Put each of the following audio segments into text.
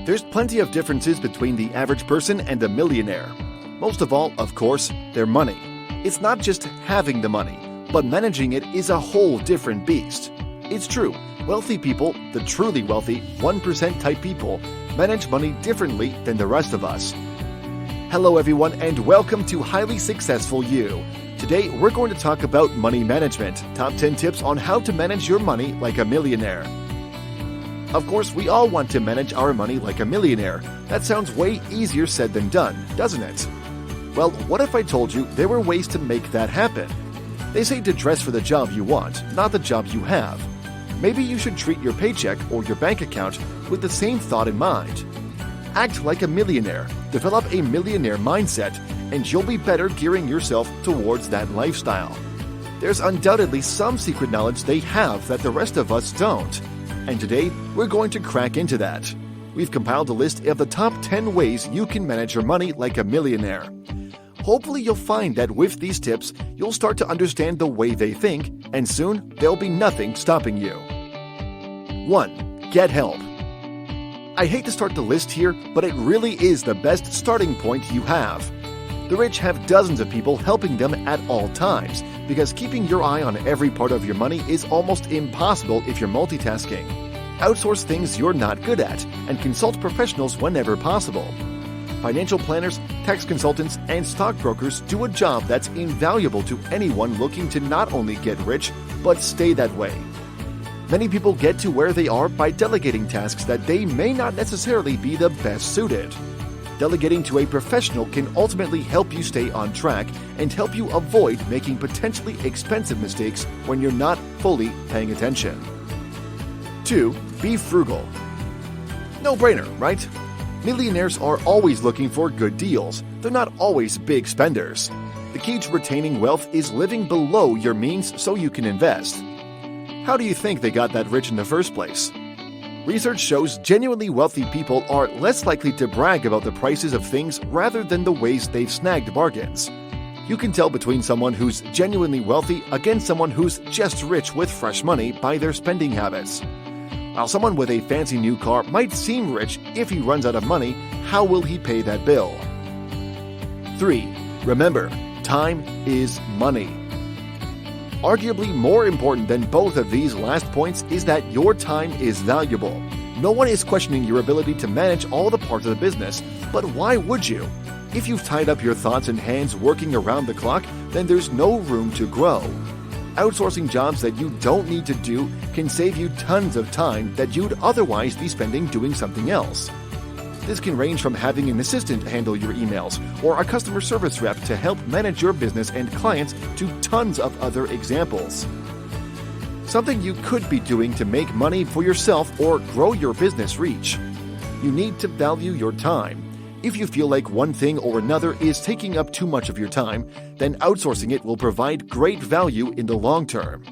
There's plenty of differences between the average person and a millionaire. Most of all, of course, their money. It's not just having the money, but managing it is a whole different beast. It's true, wealthy people, the truly wealthy 1% type people, manage money differently than the rest of us. Hello everyone and welcome to Highly Successful You. Today we're going to talk about money management, top 10 tips on how to manage your money like a millionaire. Of course, we all want to manage our money like a millionaire. That sounds way easier said than done, doesn't it? Well, what if I told you there were ways to make that happen? They say to dress for the job you want, not the job you have. Maybe you should treat your paycheck or your bank account with the same thought in mind. Act like a millionaire, develop a millionaire mindset, and you'll be better gearing yourself towards that lifestyle. There's undoubtedly some secret knowledge they have that the rest of us don't. And today, we're going to crack into that. We've compiled a list of the top 10 ways you can manage your money like a millionaire. Hopefully you'll find that with these tips, you'll start to understand the way they think, and soon there'll be nothing stopping you. 1. Get help. I hate to start the list here, but it really is the best starting point you have. The rich have dozens of people helping them at all times, because keeping your eye on every part of your money is almost impossible if you're multitasking. Outsource things you're not good at, and consult professionals whenever possible. Financial planners, tax consultants, and stockbrokers do a job that's invaluable to anyone looking to not only get rich, but stay that way. Many people get to where they are by delegating tasks that they may not necessarily be the best suited. Delegating to a professional can ultimately help you stay on track and help you avoid making potentially expensive mistakes when you're not fully paying attention. 2. Be frugal. No brainer, right? Millionaires are always looking for good deals. They're not always big spenders. The key to retaining wealth is living below your means so you can invest. How do you think they got that rich in the first place? Research shows genuinely wealthy people are less likely to brag about the prices of things rather than the ways they've snagged bargains. You can tell between someone who's genuinely wealthy against someone who's just rich with fresh money by their spending habits. While someone with a fancy new car might seem rich, if he runs out of money, how will he pay that bill? 3. Remember, time is money. Arguably more important than both of these last points is that your time is valuable. No one is questioning your ability to manage all the parts of the business, but why would you? If you've tied up your thoughts and hands working around the clock, then there's no room to grow. Outsourcing jobs that you don't need to do can save you tons of time that you'd otherwise be spending doing something else. This can range from having an assistant handle your emails or a customer service rep to help manage your business and clients to tons of other examples. Something you could be doing to make money for yourself or grow your business reach. You need to value your time. If you feel like one thing or another is taking up too much of your time, then outsourcing it will provide great value in the long term.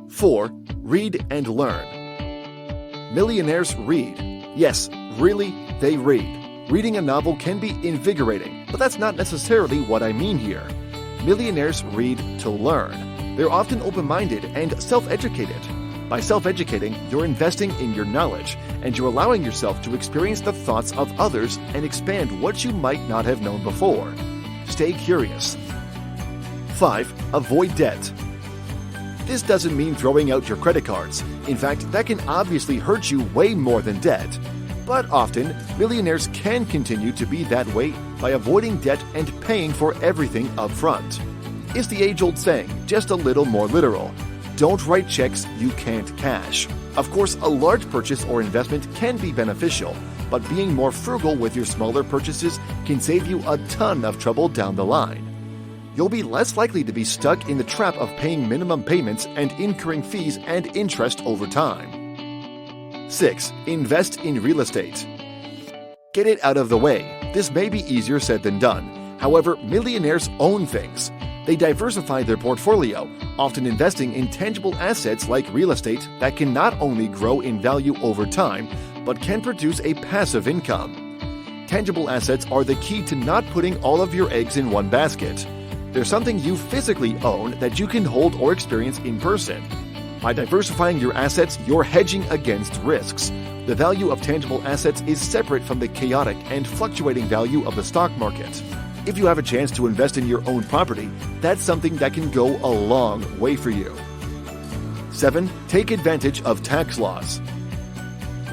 4. Read and learn. Millionaires read. Yes, really, they read. Reading a novel can be invigorating, but that's not necessarily what I mean here. Millionaires read to learn. They're often open-minded and self-educated. By self-educating, you're investing in your knowledge, and you're allowing yourself to experience the thoughts of others and expand what you might not have known before. Stay curious. 5. Avoid debt. This doesn't mean throwing out your credit cards. In fact, that can obviously hurt you way more than debt. But often, millionaires can continue to be that way by avoiding debt and paying for everything up front. It's the age-old saying, just a little more literal. Don't write checks you can't cash. Of course, a large purchase or investment can be beneficial, but being more frugal with your smaller purchases can save you a ton of trouble down the line. You'll be less likely to be stuck in the trap of paying minimum payments and incurring fees and interest over time. 6. Invest in real estate. Get it out of the way. This may be easier said than done. However, millionaires own things. They diversify their portfolio, often investing in tangible assets like real estate that can not only grow in value over time, but can produce a passive income. Tangible assets are the key to not putting all of your eggs in one basket. They're something you physically own that you can hold or experience in person. By diversifying your assets, you're hedging against risks. The value of tangible assets is separate from the chaotic and fluctuating value of the stock market. If you have a chance to invest in your own property, that's something that can go a long way for you. 7. Take advantage of tax laws.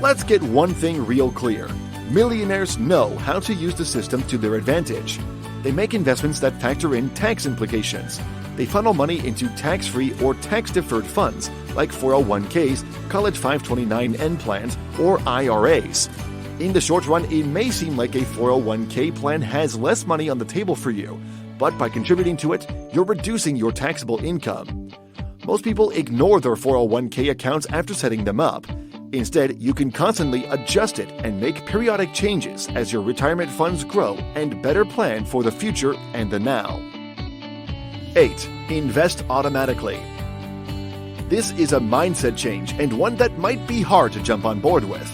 Let's get one thing real clear. Millionaires know how to use the system to their advantage. They make investments that factor in tax implications. They funnel money into tax-free or tax-deferred funds like 401ks, College 529N plans, or IRAs. In the short run, it may seem like a 401k plan has less money on the table for you, but by contributing to it, you're reducing your taxable income. Most people ignore their 401k accounts after setting them up. Instead, you can constantly adjust it and make periodic changes as your retirement funds grow and better plan for the future and the now. 8. Invest automatically. This is a mindset change and one that might be hard to jump on board with.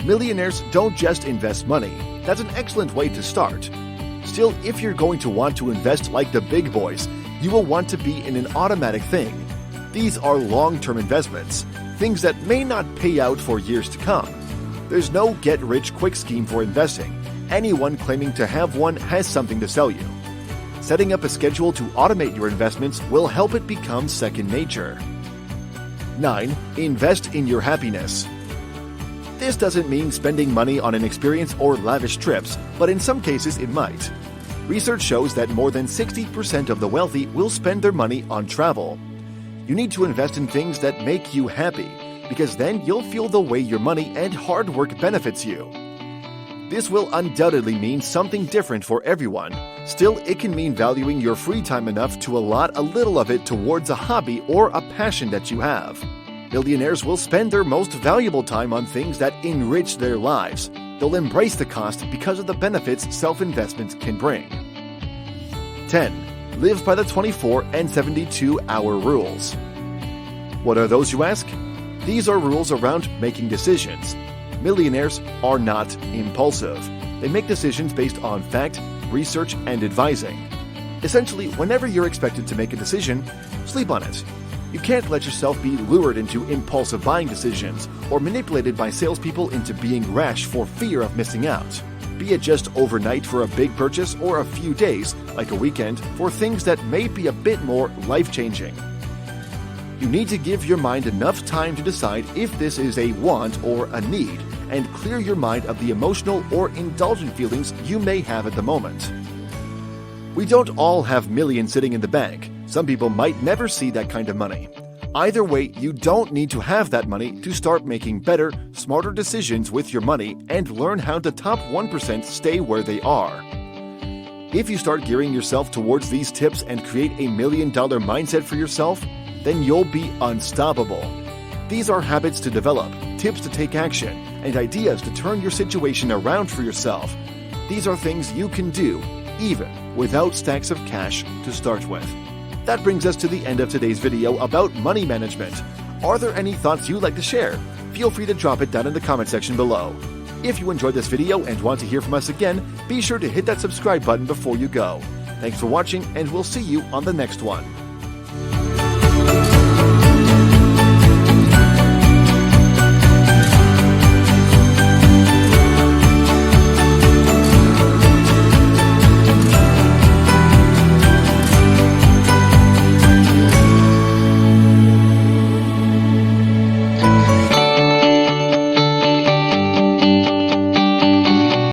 Millionaires don't just invest money. That's an excellent way to start. Still, if you're going to want to invest like the big boys, you will want to be in an automatic thing. These are long-term investments, things that may not pay out for years to come. There's no get-rich-quick scheme for investing. Anyone claiming to have one has something to sell you. Setting up a schedule to automate your investments will help it become second nature. 9. Invest in your happiness. This doesn't mean spending money on an experience or lavish trips, but in some cases it might. Research shows that more than 60% of the wealthy will spend their money on travel. You need to invest in things that make you happy, because then you'll feel the way your money and hard work benefits you. This will undoubtedly mean something different for everyone. Still, it can mean valuing your free time enough to allot a little of it towards a hobby or a passion that you have. Millionaires will spend their most valuable time on things that enrich their lives. They'll embrace the cost because of the benefits self-investment can bring. 10. Live by the 24 and 72-hour rules. What are those, you ask? These are rules around making decisions. Millionaires are not impulsive. They make decisions based on fact, research, and advising. Essentially, whenever you're expected to make a decision, sleep on it. You can't let yourself be lured into impulsive buying decisions or manipulated by salespeople into being rash for fear of missing out. Be it just overnight for a big purchase or a few days, like a weekend, for things that may be a bit more life-changing. You need to give your mind enough time to decide if this is a want or a need, and clear your mind of the emotional or indulgent feelings you may have at the moment. We don't all have millions sitting in the bank. Some people might never see that kind of money. Either way, you don't need to have that money to start making better, smarter decisions with your money and learn how the top 1% stay where they are. If you start gearing yourself towards these tips and create a $1 million mindset for yourself, then you'll be unstoppable. These are habits to develop, tips to take action, and ideas to turn your situation around for yourself. These are things you can do, even without stacks of cash to start with. That brings us to the end of today's video about money management. Are there any thoughts you'd like to share? Feel free to drop it down in the comment section below. If you enjoyed this video and want to hear from us again, be sure to hit that subscribe button before you go. Thanks for watching, and we'll see you on the next one.